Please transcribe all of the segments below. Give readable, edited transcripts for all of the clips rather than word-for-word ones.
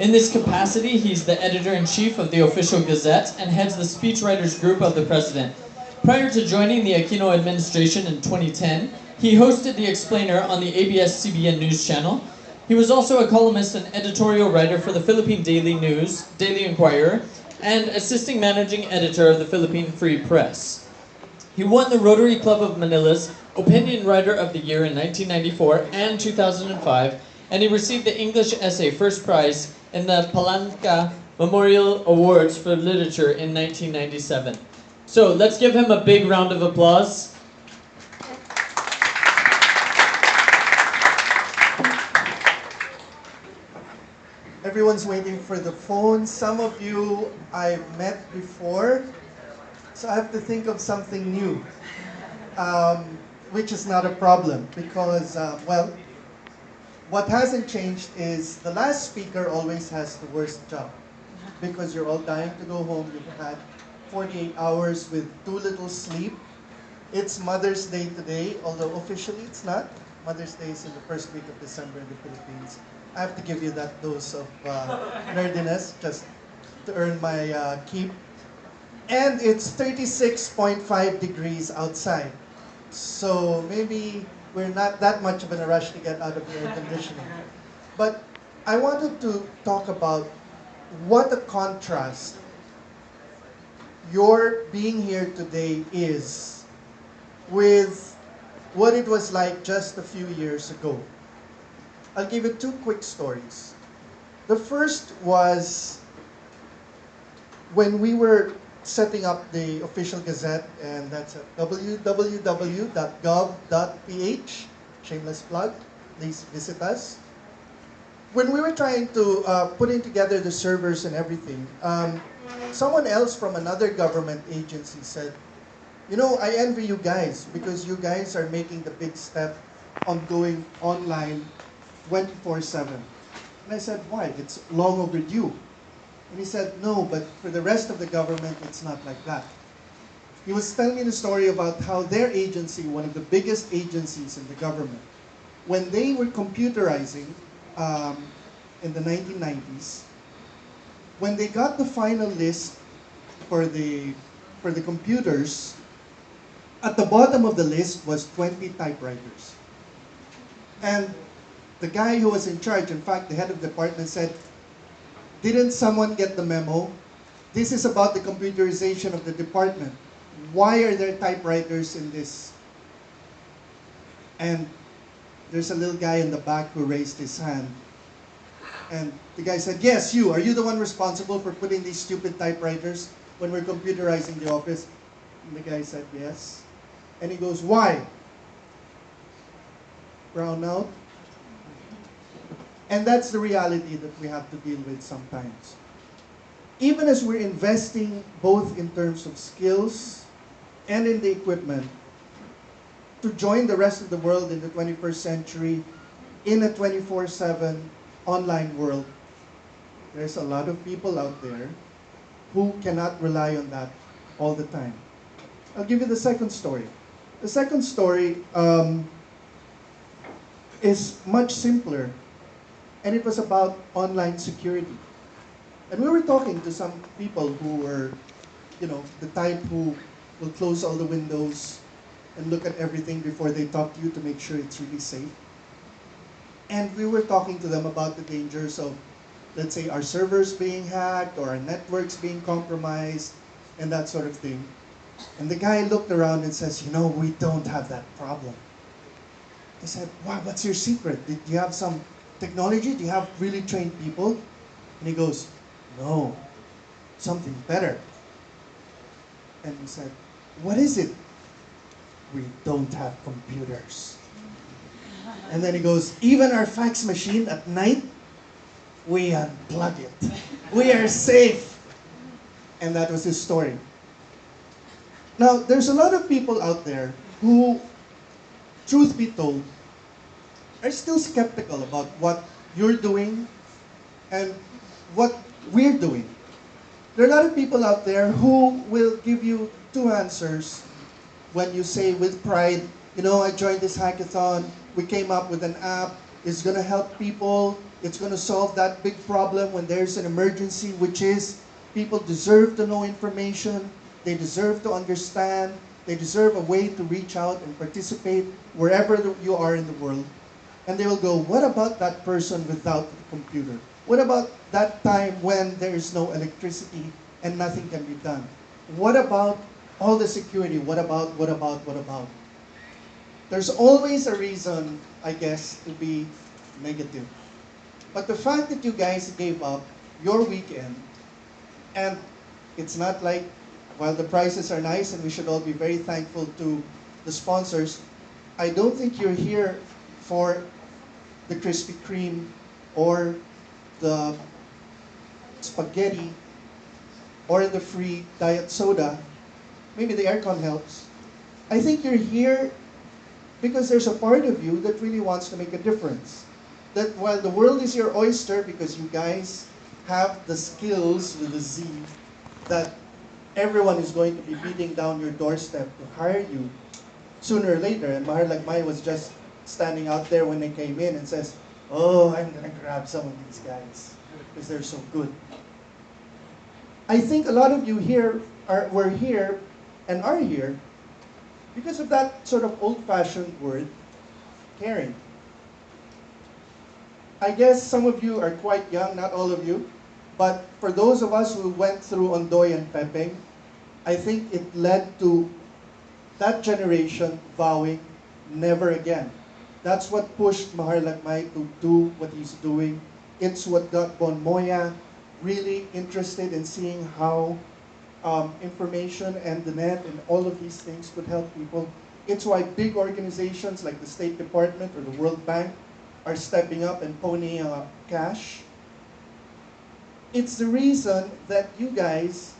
In this capacity, he's the editor-in-chief of the official Gazette and heads the speechwriters group of the president. Prior to joining the Aquino administration in 2010, he hosted The Explainer on the ABS-CBN news channel. He was also a columnist and editorial writer for the Philippine Daily News, Daily Inquirer, and assisting managing editor of the Philippine Free Press. He won the Rotary Club of Manila's Opinion Writer of the Year in 1994 and 2005, and he received the English Essay First Prize in the Palanca Memorial Awards for Literature in 1997. So let's give him a big round of applause. Everyone's waiting for the phone. Some of you I've met before, so I have to think of something new, which is not a problem because, well, what hasn't changed is the last speaker always has the worst job because you're all dying to go home. You've had 48 hours with too little sleep. It's Mother's Day today, although officially it's not. Mother's Day is in the first week of December in the Philippines. I have to give you that dose of nerdiness just to earn my keep. And it's 36.5 degrees outside. So maybe we're not that much of in a rush to get out of the air conditioning. But I wanted to talk about what a contrast your being here today is with what it was like just a few years ago. I'll give you two quick stories. The first was when we were setting up the official Gazette, and that's at www.gov.ph. Shameless plug, please visit us. When we were trying to putting together the servers and everything, someone else from another government agency said, you know, I envy you guys because you guys are making the big step on going online 24/7. And I said, why? It's long overdue. And he said, no, but for the rest of the government, it's not like that. He was telling me the story about how their agency, one of the biggest agencies in the government, when they were computerizing in the 1990s, when they got the final list for the computers, at the bottom of the list was 20 typewriters. And the guy who was in charge, in fact, the head of the department said, didn't someone get the memo? This is about the computerization of the department. Why are there typewriters in this? And there's a little guy in the back who raised his hand. And the guy said, yes, you. Are you the one responsible for putting these stupid typewriters when we're computerizing the office? And the guy said, yes. And he goes, why? Brown out. And that's the reality that we have to deal with sometimes. Even as we're investing both in terms of skills and in the equipment to join the rest of the world in the 21st century in a 24/7 online world, there's a lot of people out there who cannot rely on that all the time. I'll give you the second story. The second story is much simpler. And it was about online security. And we were talking to some people who were, you know, the type who will close all the windows and look at everything before they talk to you to make sure it's really safe. And we were talking to them about the dangers of, let's say, our servers being hacked or our networks being compromised and that sort of thing. And the guy looked around and says, you know, we don't have that problem. I said, wow, what's your secret? Did you have some technology? Do you have really trained people? And he goes, no, something better. And we said, what is it? We don't have computers. And then he goes, even our fax machine at night, we unplug it. We are safe. And that was his story. Now, there's a lot of people out there who, truth be told, are still skeptical about what you're doing and what we're doing. There are a lot of people out there who will give you two answers when you say with pride, you know, I joined this hackathon, we came up with an app, it's going to help people It's going to solve that big problem when there's an emergency, which is people deserve to know information, they deserve to understand, they deserve a way to reach out and participate wherever you are in the world. And they will go, what about that person without the computer? What about that time when there is no electricity and nothing can be done? What about all the security? What about? There's always a reason, I guess, to be negative. But the fact that you guys gave up your weekend, and it's not like, while the prices are nice and we should all be very thankful to the sponsors, I don't think you're here for the Krispy Kreme or the spaghetti or the free diet soda. Maybe the aircon helps. I think you're here because there's a part of you that really wants to make a difference. That while the world is your oyster because you guys have the skills with a Z, that everyone is going to be beating down your doorstep to hire you sooner or later. And Mahar Lagmay was just standing out there when they came in and says, oh, I'm going to grab some of these guys because they're so good. I think a lot of you here were here and are here because of that sort of old-fashioned word, caring. I guess some of you are quite young, not all of you, but for those of us who went through Ondoy and Pepeng, I think it led to that generation vowing never again. That's what pushed Mahar Lagmay to do what he's doing. It's what got Bon Moya really interested in seeing how information and the net and all of these things could help people. It's why big organizations like the State Department or the World Bank are stepping up and ponying cash. It's the reason that you guys,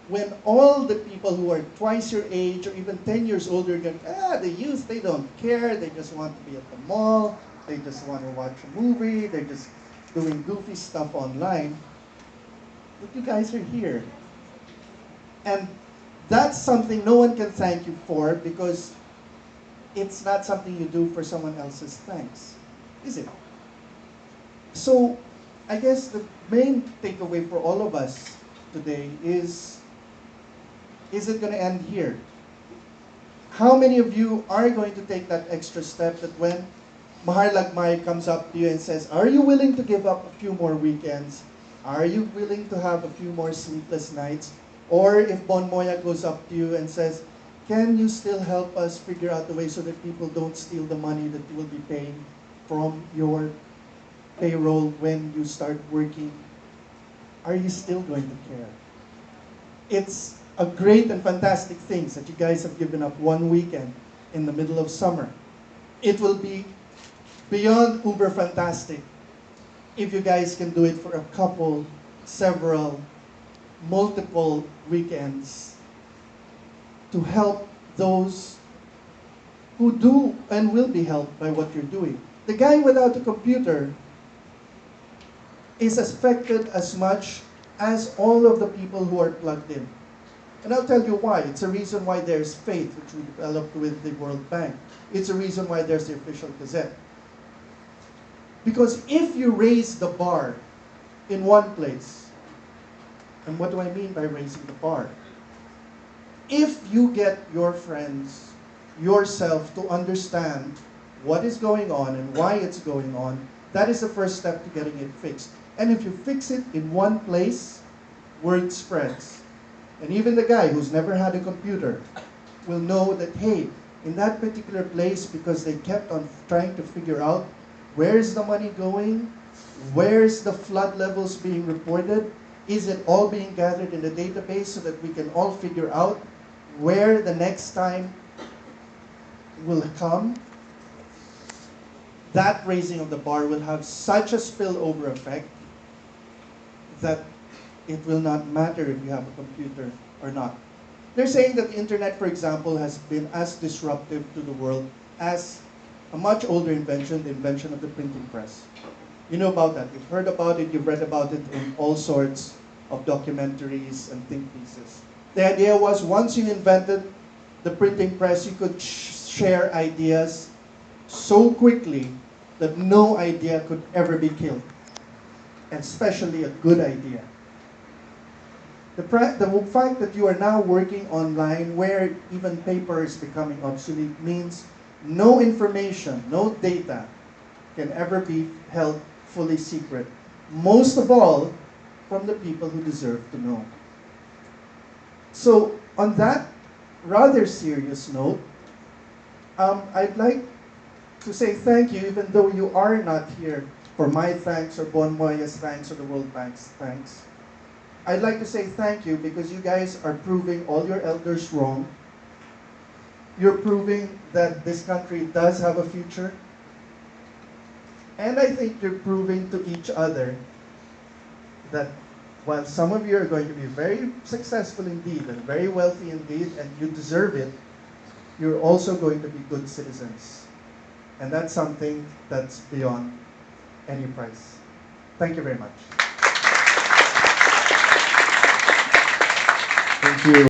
when all the people who are twice your age or even 10 years older go, the youth, they don't care, they just want to be at the mall, they just want to watch a movie, they're just doing goofy stuff online. But you guys are here. And that's something no one can thank you for because it's not something you do for someone else's thanks, is it? So I guess the main takeaway for all of us today is it going to end here? How many of you are going to take that extra step that when Mahar Lagmay comes up to you and says, are you willing to give up a few more weekends? Are you willing to have a few more sleepless nights? Or if Bon Moya goes up to you and says, can you still help us figure out the way so that people don't steal the money that you will be paying from your payroll when you start working? Are you still going to care? It's a great and fantastic thing that you guys have given up one weekend in the middle of summer. It will be beyond uber fantastic if you guys can do it for a couple, several, multiple weekends to help those who do and will be helped by what you're doing. The guy without a computer is affected as much as all of the people who are plugged in. And I'll tell you why. It's a reason why there's Faith, which we developed with the World Bank. It's a reason why there's the official Gazette. Because if you raise the bar in one place, and what do I mean by raising the bar? If you get your friends, yourself to understand what is going on and why it's going on, that is the first step to getting it fixed. And if you fix it in one place, word spreads. And even the guy who's never had a computer will know that, hey, in that particular place, because they kept on trying to figure out where's the money going, where's the flood levels being reported, is it all being gathered in the database so that we can all figure out where the next time will come? That raising of the bar will have such a spillover effect that it will not matter if you have a computer or not. They're saying that the internet, for example, has been as disruptive to the world as a much older invention, the invention of the printing press. You know about that. You've heard about it, you've read about it in all sorts of documentaries and think pieces. The idea was once you invented the printing press, you could share ideas so quickly that no idea could ever be killed, and especially a good idea. The fact that you are now working online where even paper is becoming obsolete means no information, no data can ever be held fully secret. Most of all, from the people who deserve to know. So, on that rather serious note, I'd like to say thank you, even though you are not here for my thanks or Bon Moya's thanks or the World Bank's thanks. I'd like to say thank you because you guys are proving all your elders wrong. You're proving that this country does have a future. And I think you're proving to each other that while some of you are going to be very successful indeed and very wealthy indeed, and you deserve it, you're also going to be good citizens. And that's something that's beyond any price. Thank you very much. Thank you.